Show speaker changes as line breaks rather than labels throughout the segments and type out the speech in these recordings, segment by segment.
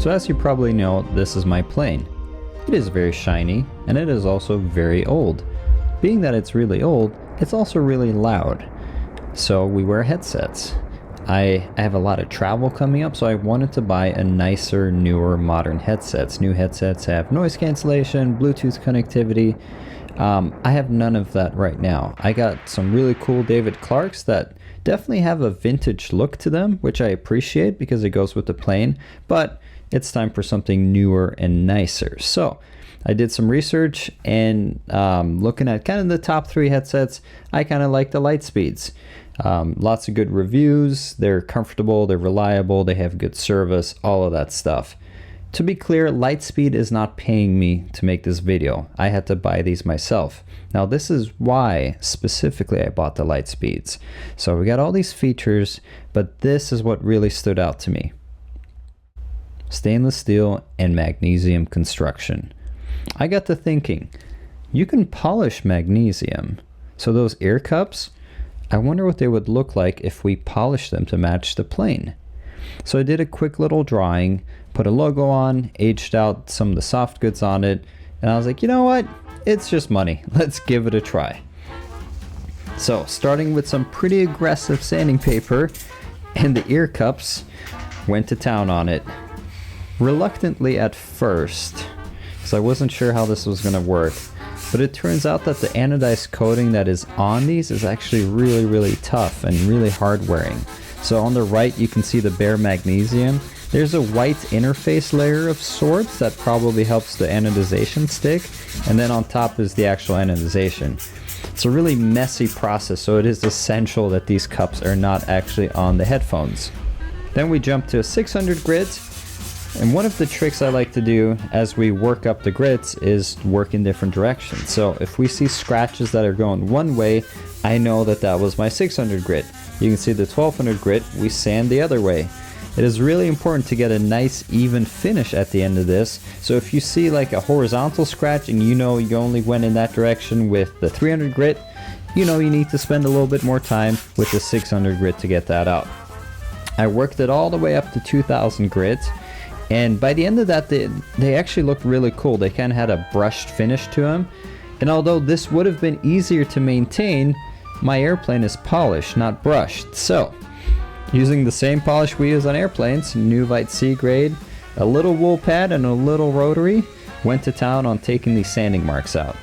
So as you probably know, this is my plane. It is very shiny, and it is also very old. Being that it's really old, it's also really loud. So we wear headsets. I have a lot of travel coming up, so I wanted to buy a nicer, newer, modern headsets. New headsets have noise cancellation, Bluetooth connectivity. I have none of that right now. I got some really cool David Clarks that definitely have a vintage look to them, which I appreciate because it goes with the plane, but it's time for something newer and nicer. So I did some research, and looking at kind of the top 3 headsets, I kind of like the Lightspeeds. Lots of good reviews, they're comfortable, they're reliable, they have good service, all of that stuff. To be clear, Lightspeed is not paying me to make this video. I had to buy these myself. Now this is why specifically I bought the Lightspeeds. So we got all these features, but this is what really stood out to me. Stainless steel and magnesium construction. I got to thinking, you can polish magnesium. So those ear cups, I wonder what they would look like if we polished them to match the plane. So I did a quick little drawing, put a logo on, aged out some of the soft goods on it, and I was like, you know what? It's just money. Let's give it a try. So starting with some pretty aggressive sanding paper and the ear cups, went to town on it. Reluctantly at first, because I wasn't sure how this was going to work. But it turns out that the anodized coating that is on these is actually really tough and really hard wearing. So on the right you can see the bare magnesium. There's a white interface layer of sorts that probably helps the anodization stick, and then on top is the actual anodization. It's a really messy process, so it is essential that these cups are not actually on the headphones. Then we jump to a 600 grit. And one of the tricks I like to do as we work up the grits is work in different directions. So if we see scratches that are going one way, I know that that was my 600 grit. You can see the 1200 grit, we sand the other way. It is really important to get a nice even finish at the end of this. So if you see like a horizontal scratch and you know you only went in that direction with the 300 grit, you know you need to spend a little bit more time with the 600 grit to get that out. I worked it all the way up to 2000 grit. And by the end of that, they actually looked really cool. They kind of had a brushed finish to them. And although this would have been easier to maintain, my airplane is polished, not brushed. So, using the same polish we use on airplanes, Nuvite C grade, a little wool pad and a little rotary, went to town on taking these sanding marks out.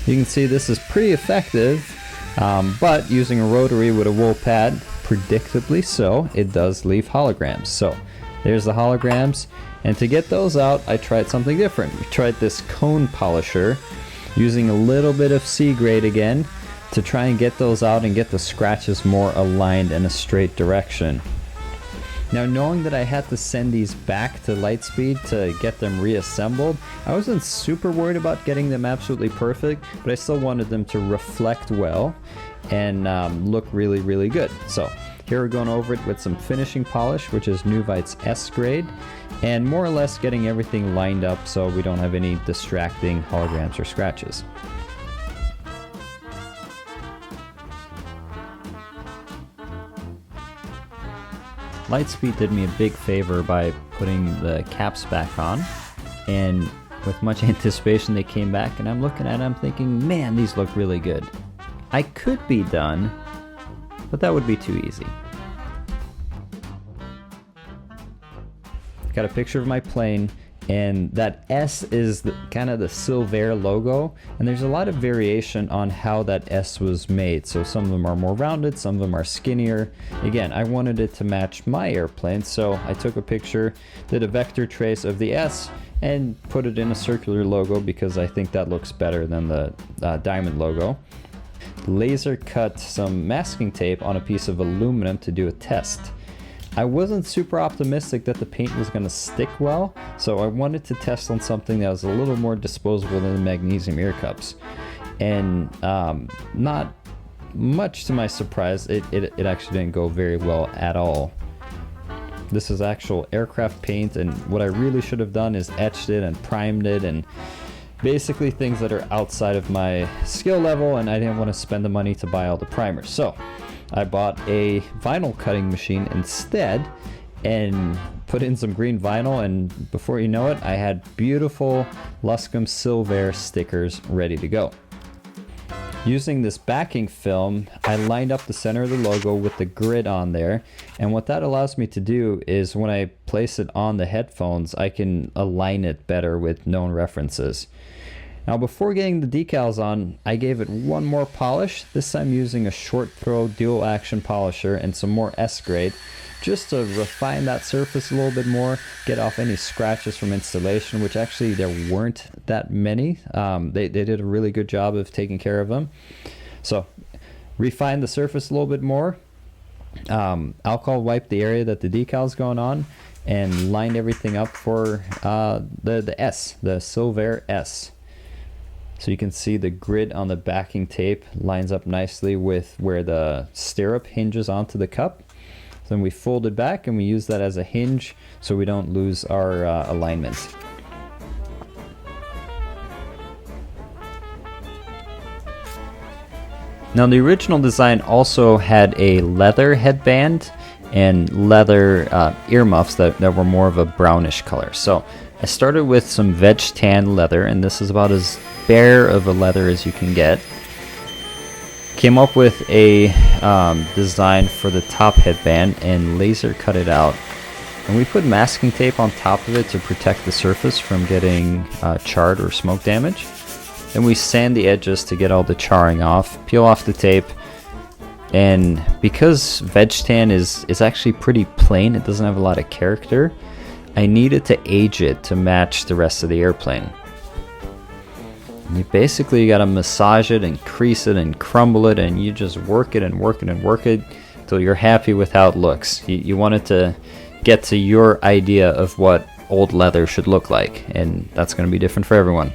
You can see this is pretty effective, but using a rotary with a wool pad, predictably so, it does leave holograms. So, there's the holograms, and to get those out, I tried something different. We tried this cone polisher, using a little bit of C grade again, to try and get those out and get the scratches more aligned in a straight direction. Now knowing that I had to send these back to Lightspeed to get them reassembled, I wasn't super worried about getting them absolutely perfect, but I still wanted them to reflect well and look really good. So here we're going over it with some finishing polish, which is Nuvite's S grade, and more or less getting everything lined up so we don't have any distracting holograms or scratches. Lightspeed did me a big favor by putting the caps back on, and with much anticipation they came back, and I'm looking at them thinking, man, these look really good. I could be done, but that would be too easy. Got a picture of my plane, and that S is kind of the Silvaire logo, and there's a lot of variation on how that S was made. So some of them are more rounded, some of them are skinnier. Again, I wanted it to match my airplane, so I took a picture, did a vector trace of the S, and put it in a circular logo because I think that looks better than the diamond logo. Laser cut some masking tape on a piece of aluminum to do a test. I wasn't super optimistic that the paint was going to stick well, so I wanted to test on something that was a little more disposable than the magnesium ear cups. And not much to my surprise, it actually didn't go very well at all. This is actual aircraft paint, and what I really should have done is etched it and primed it, and basically things that are outside of my skill level, and I didn't want to spend the money to buy all the primers. So I bought a vinyl cutting machine instead, and put in some green vinyl, and before you know it, I had beautiful Luscombe Silvaire stickers ready to go. Using this backing film, I lined up the center of the logo with the grid on there, and what that allows me to do is when I place it on the headphones, I can align it better with known references. Now before getting the decals on, I gave it one more polish, this time using a short throw dual action polisher and some more S-grade, just to refine that surface a little bit more, get off any scratches from installation, which actually there weren't that many. They did a really good job of taking care of them. So refine the surface a little bit more, alcohol wipe the area that the decal's going on, and lined everything up for the S, the Silvaire S. So you can see the grid on the backing tape lines up nicely with where the stirrup hinges onto the cup. Then we fold it back and we use that as a hinge so we don't lose our alignment. Now the original design also had a leather headband and leather earmuffs that were more of a brownish color. So I started with some veg tan leather, and this is about as bare of a leather as you can get. Came up with a design for the top headband and laser cut it out, and we put masking tape on top of it to protect the surface from getting charred or smoke damage. Then we sand the edges to get all the charring off, peel off the tape, and because veg tan is actually pretty plain, it doesn't have a lot of character, I needed to age it to match the rest of the airplane. You basically got to massage it and crease it and crumble it, and you just work it and work it and work it until you're happy with how it looks. You want it to get to your idea of what old leather should look like, and that's going to be different for everyone.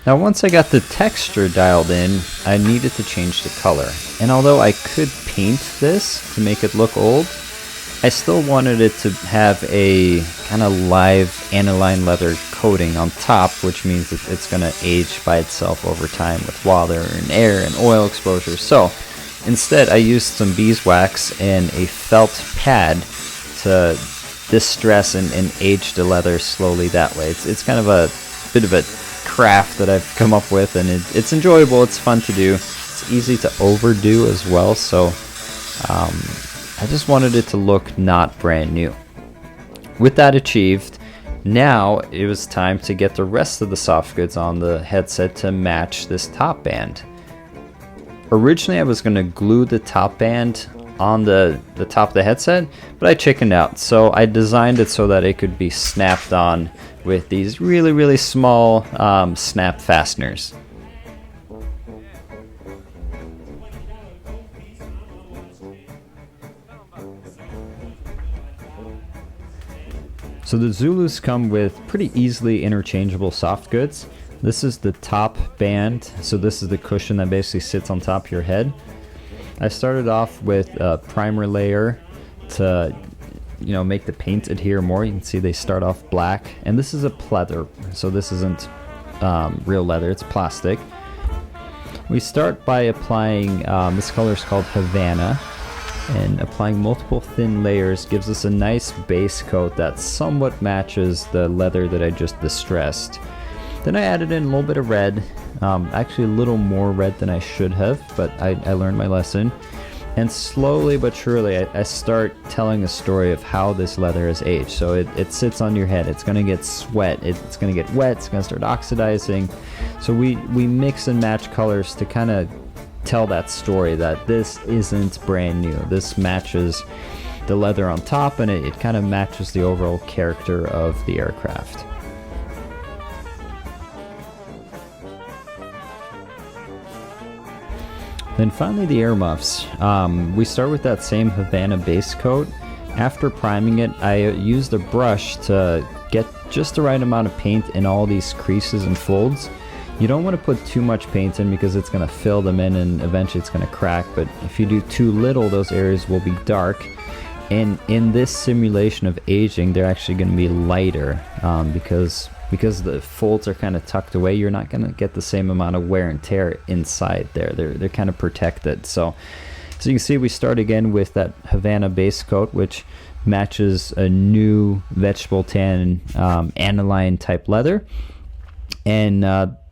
Now once I got the texture dialed in, I needed to change the color. And although I could paint this to make it look old, I still wanted it to have a kind of live aniline leather coating on top, which means that it's going to age by itself over time with water and air and oil exposure. So instead I used some beeswax and a felt pad to distress and age the leather slowly that way. It's kind of a bit of a craft that I've come up with, and it's enjoyable, it's fun to do, it's easy to overdo as well, so I just wanted it to look not brand new. With that achieved, now it was time to get the rest of the soft goods on the headset to match this top band. Originally I was going to glue the top band on the top of the headset, but I chickened out, so I designed it so that it could be snapped on with these really small snap fasteners. So the Zulus come with pretty easily interchangeable soft goods. This is the top band, so this is the cushion that basically sits on top of your head. I started off with a primer layer to make the paint adhere more. You can see they start off black, and this is a pleather, so this isn't real leather, it's plastic. We start by applying, this color is called Havana, and applying multiple thin layers gives us a nice base coat that somewhat matches the leather that I just distressed. Then I added in a little bit of red, actually a little more red than I should have, but I learned my lesson. And slowly but surely I start telling a story of how this leather has aged. So it sits on your head, it's going to get sweat, it's going to get wet, it's going to start oxidizing. So we mix and match colors to kind of tell that story that this isn't brand new. This matches the leather on top, and it kind of matches the overall character of the aircraft. Then finally the air muffs. We start with that same Havana base coat. After priming it, I used a brush to get just the right amount of paint in all these creases and folds. You don't want to put too much paint in because it's going to fill them in and eventually it's going to crack, but if you do too little, those areas will be dark. And in this simulation of aging, they're actually going to be lighter because the folds are kind of tucked away. You're not going to get the same amount of wear and tear inside there. They're kind of protected. So you can see we start again with that Havana base coat, which matches a new vegetable tan aniline type leather. And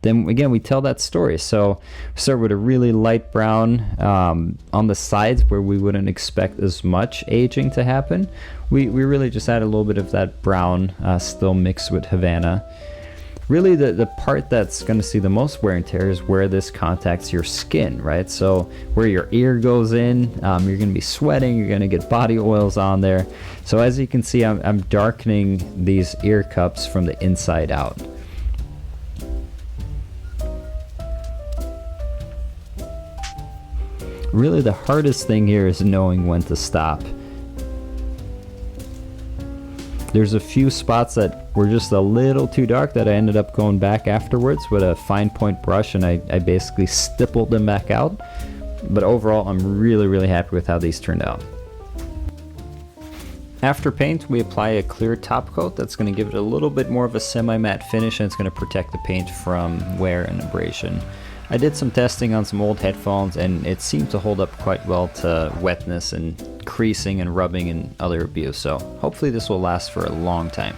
then again, we tell that story. So we start with a really light brown on the sides where we wouldn't expect as much aging to happen. We really just add a little bit of that brown still mixed with Havana. Really the part that's going to see the most wear and tear is where this contacts your skin, right? So where your ear goes in, you're going to be sweating, you're going to get body oils on there. So as you can see, I'm darkening these ear cups from the inside out. Really the hardest thing here is knowing when to stop. There's a few spots that were just a little too dark that I ended up going back afterwards with a fine point brush, and I basically stippled them back out. But overall, I'm really happy with how these turned out. After paint, we apply a clear top coat that's going to give it a little bit more of a semi-matte finish, and it's going to protect the paint from wear and abrasion. I did some testing on some old headphones and it seemed to hold up quite well to wetness and creasing and rubbing and other abuse, so hopefully this will last for a long time.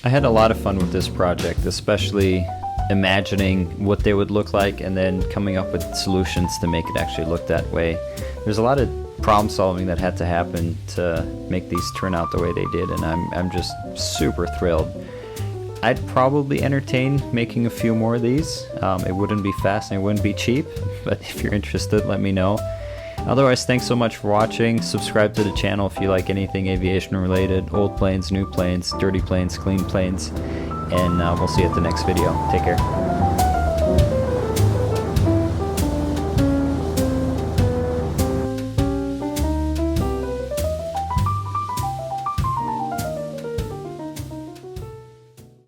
I had a lot of fun with this project, especially imagining what they would look like and then coming up with solutions to make it actually look that way. There's a lot of problem solving that had to happen to make these turn out the way they did, and I'm just super thrilled. I'd probably entertain making a few more of these. It wouldn't be fast and it wouldn't be cheap, but if you're interested, let me know. Otherwise, thanks so much for watching. Subscribe to the channel if you like anything aviation related, old planes, new planes, dirty planes, clean planes, and we'll see you at the next video. Take care.